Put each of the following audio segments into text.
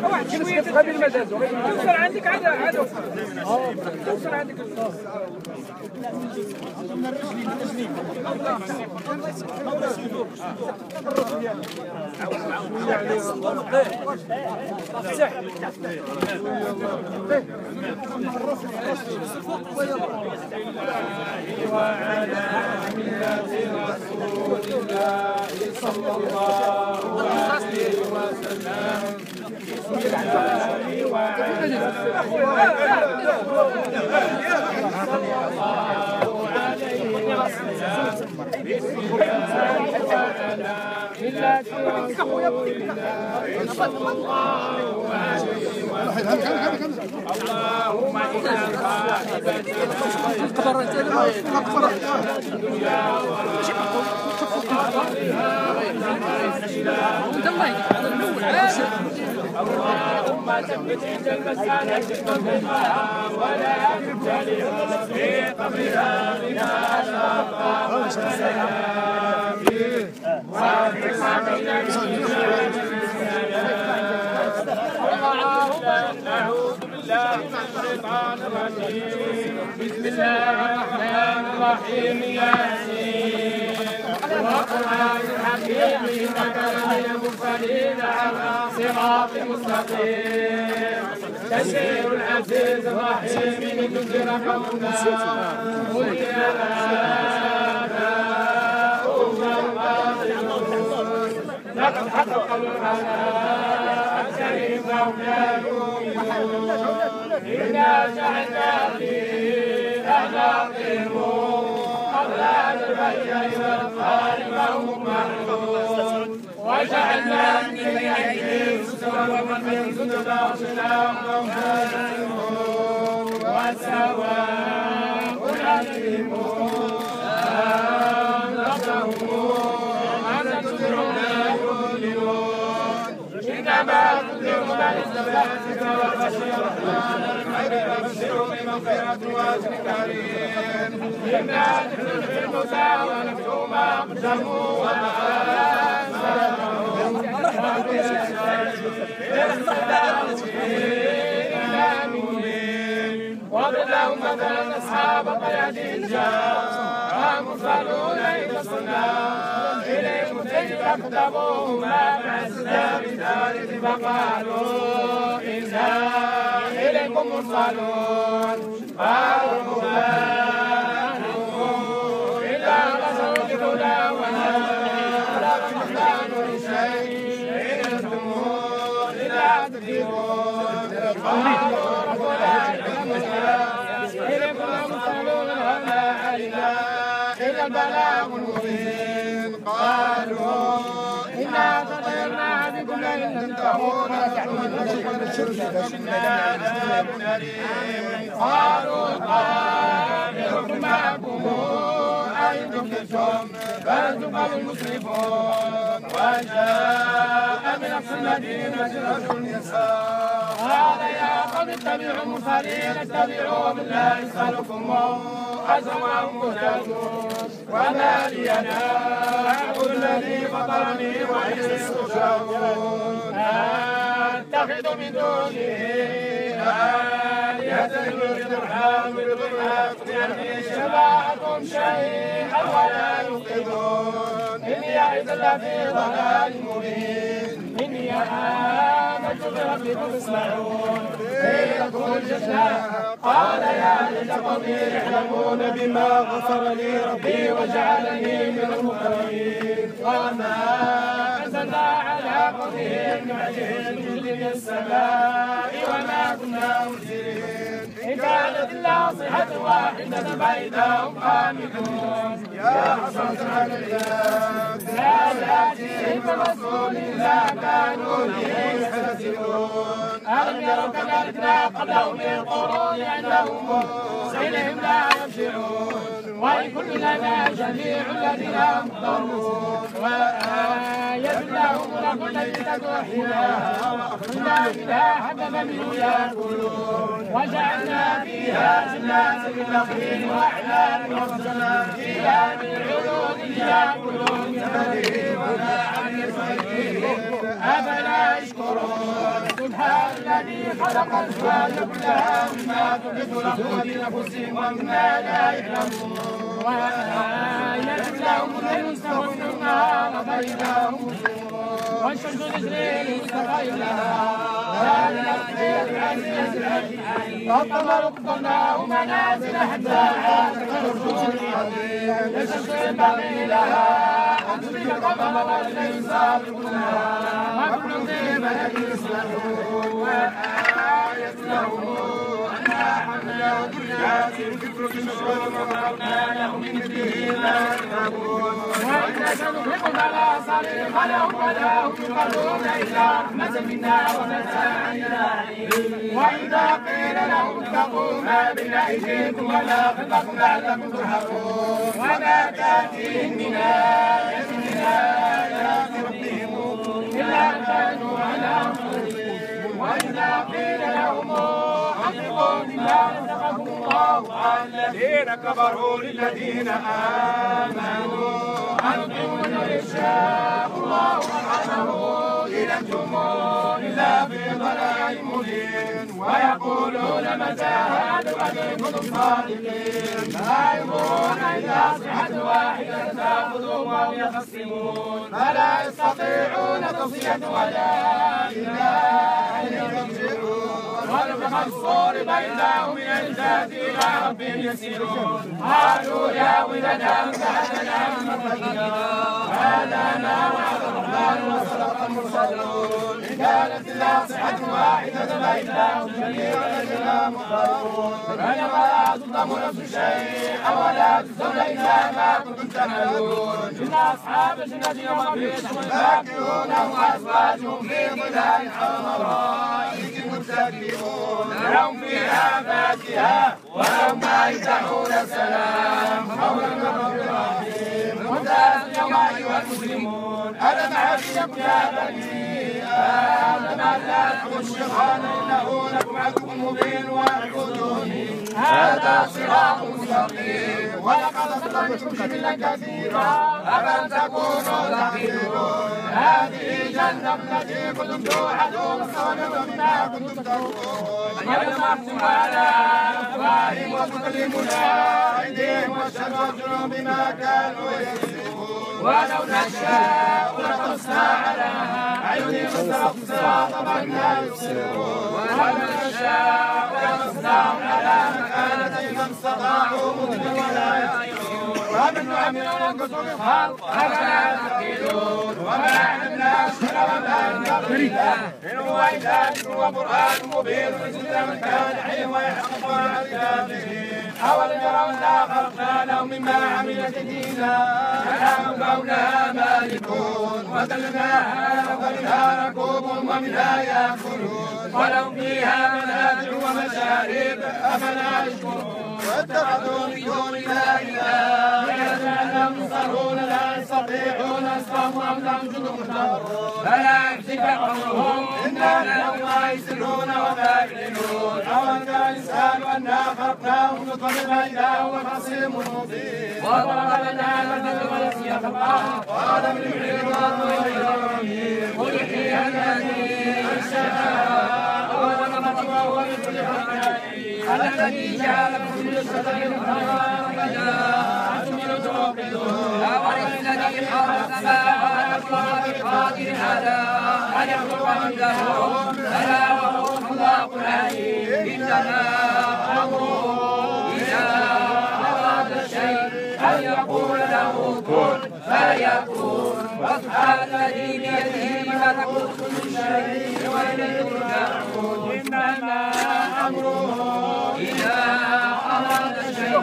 واحد شويه قبل ما دازو توصل عندك عاد توصل عندك وعلى ملة رسول الله صلى الله عليه وسلم. بسم الله وعلى صلى الله عليه وسلم. بسم الله وعلى ملة رسول الله صلى الله عليه وسلم. اللهم إنا اللهم ثبت عند المسألة بالطاعة ولا تبتلي في قبرها من الأشرار والسلام وارحم نعوذ بالله من الشيطان الرجيم. بسم الله الرحمن الرحيم. ياسين والقرآن الحكيم إنك لمن المرسلين على صراط مستقيم. تنزيل العزيز الرحيم لتنذر قوما أوتي آباءهم الباطلون لقد حقق الحلال أكثرهم فهم لا يؤمنون. إنا جعلنا في أعناقهم أغلالا فهي إلى الأطفال فهم معرضون. وجعلنا من بين أيديهم سترا ومن خلفهم سترا وسواء عليهم أنذرتهم أم تنذرهم لا يؤمنون. إنما تنذر من استمسك وخشي الرحمن بالغيب فبشره بمغفرة وأجر كريم. إنا نحن نحيي الموتى ونكتب ما قدموا وما آثارهم واضرب لهم مثلا أصحاب القرية إذ جاءهم المرسلون إذ أرسلنا إليهم اثنين فكذبوهما فعززنا بثالث فقالوا إنا إليكم مرسلون. قالوا ما نحن إلا بشر مثلنا وما خلق الرحمن من شيء إن أنتم إلا تكذبون. قالوا ربنا إليكم مرسلون وما علينا إلا البلاغ المبين. قالوا إنا تطيرنا بكم لئن لم تنتهوا عذاب أليم. قالوا طائركم معكم أئن ذكرتم بل أنتم قوم مسرفون. وجاء من أقصى المدينة رجل يسعى قال يا قوم اتبعوا المرسلين اتبعوا من لا يسألكم أجرا وهم مهتدون. وما لي لا أعبد الذي فطرني وإليه ترجعون. أتخذ من دونه آلهة يريد الحال بالرحمة يعني شفاعتهم شيئا ولا ينقذون. إني إذا لفي ضلال مبين. إني آمنت بربكم اسمعون. قيل ادخل جنة قال يا ليت قومي يعلمون بما غفر لي ربي وجعلني من المكرمين. وما أنزلنا على قومه من بعده من جند من السماء وما كنا مرسلين. إن كانت إلا صيحة واحدة فإذا هم خامدون. يا حسرة على العباد لا يأتيهم رسول إلا كانوا به يستهزئون. ألم يروا كما أهلكنا قبلهم من القرون أنهم سيلهم لا يرجعون. وإن كلنا جميع الذين هم ضالون. وآية لهم لكل الجنة وحياها وأخرجنا منها حبا منه يأكلون. وجعلنا فيها جنات من نخيل وأعناب وفجرنا فيها من عيون يأكلون من ثمره وما عملت أيديهم أفلا يشكرون. سبحان الذي خلق الأزواج كلها مما تنبت الأرض بأنفسهم ومما لا يعلمون. وآية لهم الليل سخن النهار فإذا هم مظلمون. والشمس تجري لمستقر لها ذلك تقدير العزيز العليم. والقمر قدرناه منازل حتى عاد كالعرجون العظيم. لا الشمس ينبغي لها أن تدرك القمر والليل سابق النهار وكل في فلك يسبحون. وآية لهم أنا حملنا وذرياتهم في الفلك المشحون وضربنا لهم من مثله ما يركبون. وإذا سنغرق فلا صريخ لهم ولا هم ينقذون إلا رحمة منا ومتاعا إلى حين. وإذا قيل لهم اتقوا ما بين أيديكم ولا خلفكم لعلكم ترحمون. وما تأتيهم من آية من آيات ربهم إلا كانوا عنها معرضين. وإذا قيل لهم أنفقوا مما رزقكم الله قال الذين كفروا للذين آمنوا أنطعموا من يشاء الله أطعمه إن أنتم إلا في ضلال مبين. ويقولون متى هذا الوعد إن كنتم صادقين. لا يمرون إلا صيحة واحدة تأخذهم وهم يخصمون. فلا يستطيعون توصية ولا إلى أهلهم يرجعون. ونفخ الصور بينهم من الجهة إلى ربهم يسيرون. قالوا يا ويلنا من بعدنا من ربنا هذا ما وعد الرحمن وصدق المرسلون. إن كانت إلا صيحة واحدة فإذا هم جميعا لدينا محضرون. فلا تظلم نفس شيئا ولا تجزون إلا ما كنتم تعملون. إن أصحاب الجنة يومئذ فاكهون وأزواجهم في ظلال على الأرائك متكئون. لهم فيها فاكهة ولهم ما يدعون سلام قولا من رب رحيم. وامتازوا اليوم أيها المسلمون ألم أعلمكم يا بني آدم ألا تعبدوا الشيطان إنه لكم عدو مبين واعبدوني هذا صراط مستقيم. ولقد أضللتم سبلا كثيرا أفلم تكونوا تعقلون. هذه جنة التي كنتم توعدون فصدقوا بما كنتم تقولون. اليوم نختم على أفواههم وتكلمنا أيديهم واشهد أرجلهم بما كانوا يكسبون. ولو نشاء لطمسنا على أعينهم فاستبقوا الصراط فأنى يبصرون. ولو نشاء لطمسناهم على مكانتهم فما استطاعوا مضيا ولا يرجعون. ومن نعمر ننقص في الخلق أفلا تعقلون. وما علمنا الشر وما ينبغي له إن هو إلا ذكر وقرآن مبين لينذر من كان حيا ويحق على الكافرين. أولم يروا أنا خلقنا لهم مما عملت أيدينا أنعاما فهم لها مالكون وذللناها ومنها ركوبهم ومنها يأكلون ولهم فيها منافع ومشارب أفلا يشكرون. واتخذوا من دون الله إلها لعلهم ينصرون لا يستطيعون نصرهم أم لهم جند محضرون. فلا يحزنك قولهم إنا لهم ما يسرون وما يعلنون. أولم تر الإنسان أنا خلقناه من نطفة إذا هو خصيم مبين. وضرب لنا مثلا ونسي خلقه قال من يحيي الأرض وهي رميم. قل يحييها الذي أنشأها أول مرة وهو بكل خلق عليم. الذي جعل لكم من الشجر الأنهار أنتم منه توقدون. الذي خلق السماوات والأرض بقادر على أن يخلق مثلهم إنما أمره إذا أراد شيء أن يقول له كن فيكون. وسبحان الذي بيده ملكوت كل شيء وإليه ترجعون. إنما أمره إذا أراد شيء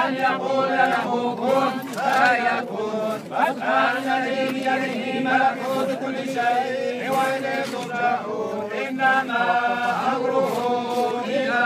أن يقول له كن فيكون. سبحان الذي بيده ملكوت كل شيء وإليه ترجعون. إنما أمره إذا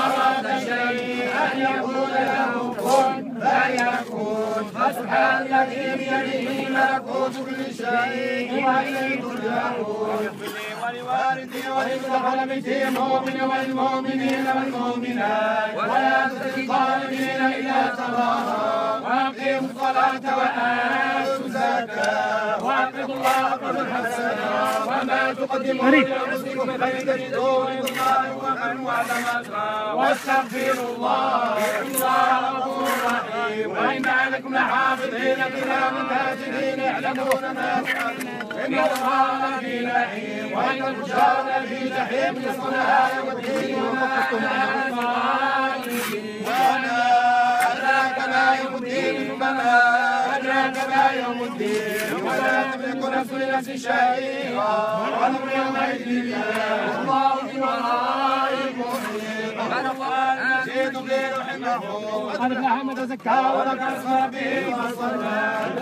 أراد شيء أن يقول له كن فيكون. سبحان الذي بيده ملكوت كل شيء وإليه ترجعون. ولوالدي ولكل بيتي المؤمن والمؤمنين والمؤمنات ولا تزكي الظالمين إلا تبارا. وأقيموا الصلاة وآتوا الزكاة وأقرضوا الله قرضا حسنا وما تقدموا لأنفسكم من خير تجدوه عند الله وعلم أجرا. واستغفروا الله إن الله غفور رحيم. وإن عليكم لحافظين كراما كاتبين يعلمون ما تفعلون. إن الله لفي نعيم وإن الفجار لفي جحيم يصلونها يوم الدين وما أدراك ما يوم الدين وما أدراك ما يوم الدين. ولا تملك نفس لنفس شيئا والأمر يومئذ لله والله من ورائكم محيط. جئت برحمه قد أفلح من تزكى وذكر اسم ربه فصلى.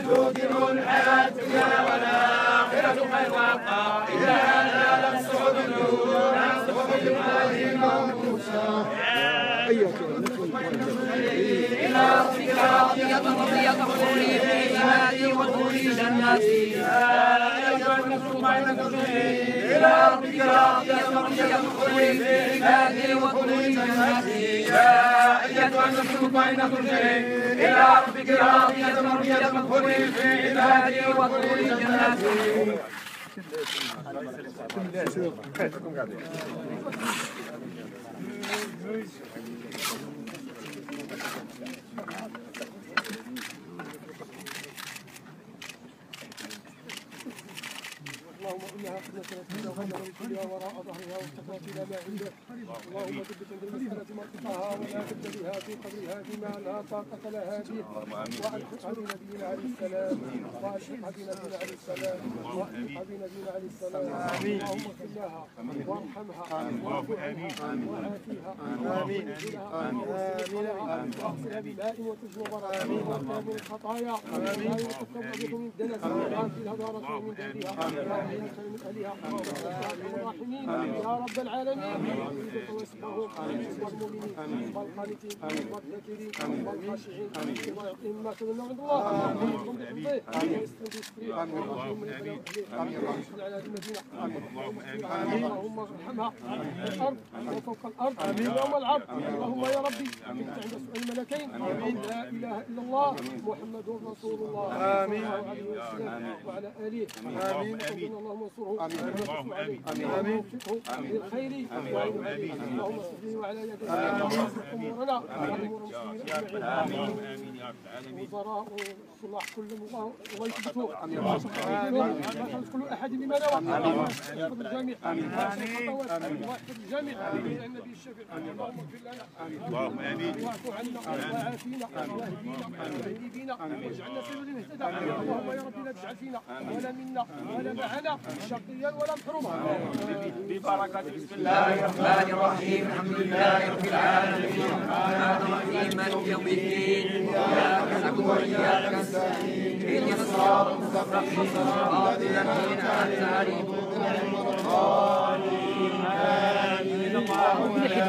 تؤثرون الحياة الدنيا والآخرة خير وأبقى. إلا هذا لمسعود الأولى وخير هذه الموسى. إلى ربك راضية مرضية فخوري في عبادي وادخلي جناتي. يا أيها النفس المطمئنة ارجعي إلى ربك راضية مرضية فخوري في عبادي وادخلي جناتي. يا أيها النفس المطمئنة ارجعي إلى ربك راضية مرضية فخوري في عبادي وادخلي جناتي. اللهم انها قد نزلت وغنى رجلها وراء ظهرها واستقرت الى ما عنده. اللهم ثبت عند المساله منطقها ولا تبد بها في قبرها بما لا طاقه لها به. والحقها بنبينا عليه السلام والحقها بنبينا عليه السلام والحقها بنبينا عليه السلام. اللهم اغفر لها وارحمها واعف عنها وعافيها وانزلها واغسلها بماء وثلج وبرد واغفرها من الخطايا لا يتكبر بكم من دنس واغفرها دارة من دارها من أهلها الراحمين يا رب العالمين. والمؤمنين والقانتين والذاكرين والخاشعين بما يعطيهم ما كانوا عند الله ويحكم بفضله ويستنجد على هذه المدينة. اللهم ارحمها الأرض وفوق الأرض يوم العرض. اللهم يا ربي أنت عند سؤال الملكين لا إله إلا الله محمد رسول الله صلى الله عليه وسلم وعلى آله. اللهم انصره اللهم وفقه للخير وعين عليه. اللهم صل وعلى يديه امورنا وامور المسلمين اجمعين. وزراء وصلاح كلهم الله ويثبتوا لا تخلص كل احد بما نوى. واحفظ الجميع واحفظ الجميع النبي الشفيع. اللهم اغفر لنا اللهم امين واعف عنا وعافينا واهدينا واهدي بنا واجعلنا سبيلا اهتدى. اللهم يا رب لا تجعل فينا ولا منا ولا معنا شقيا ولا محروما. ببركة بسم الله الرحمن الرحيم. الحمد لله رب العالمين الرحمن الرحيم مالك يوم الدين. إياك نعبد وإياك نستعين اهدنا الصراط المستقيم صراط الذين أنعمت عليهم غير المغضوب عليهم ولا الضالين.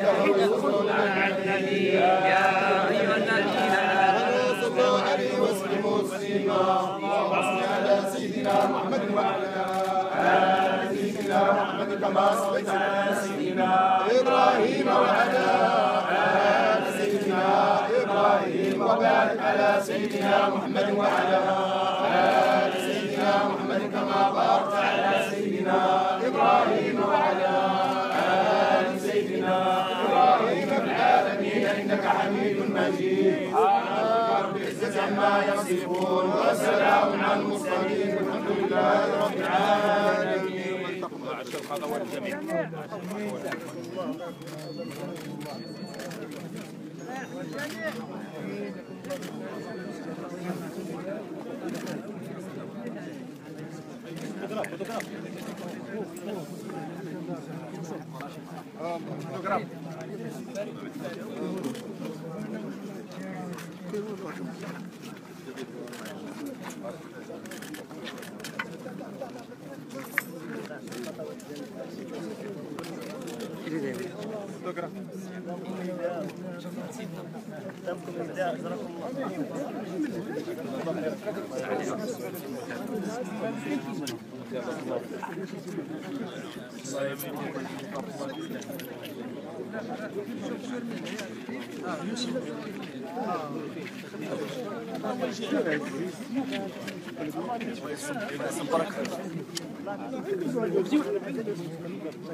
اللهم صل على النبي يا أيها الذين آمنوا صلوا عليه وسلموا تسليما. اللهم صل على سيدنا محمد وعلى آل سيدنا محمد كما صليت على سيدنا إبراهيم وعلى آل سيدنا إبراهيم وبارك على سيدنا محمد وعلى آل سيدنا محمد كما باركت على سيدنا إبراهيم وعلى آل سيدنا إبراهيم في العالمين إنك حميد مجيد. رب العزة عما يصفون وسلام على المرسلين والحمد لله رب العالمين. الخطوات الجميع.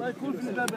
يكون في الباب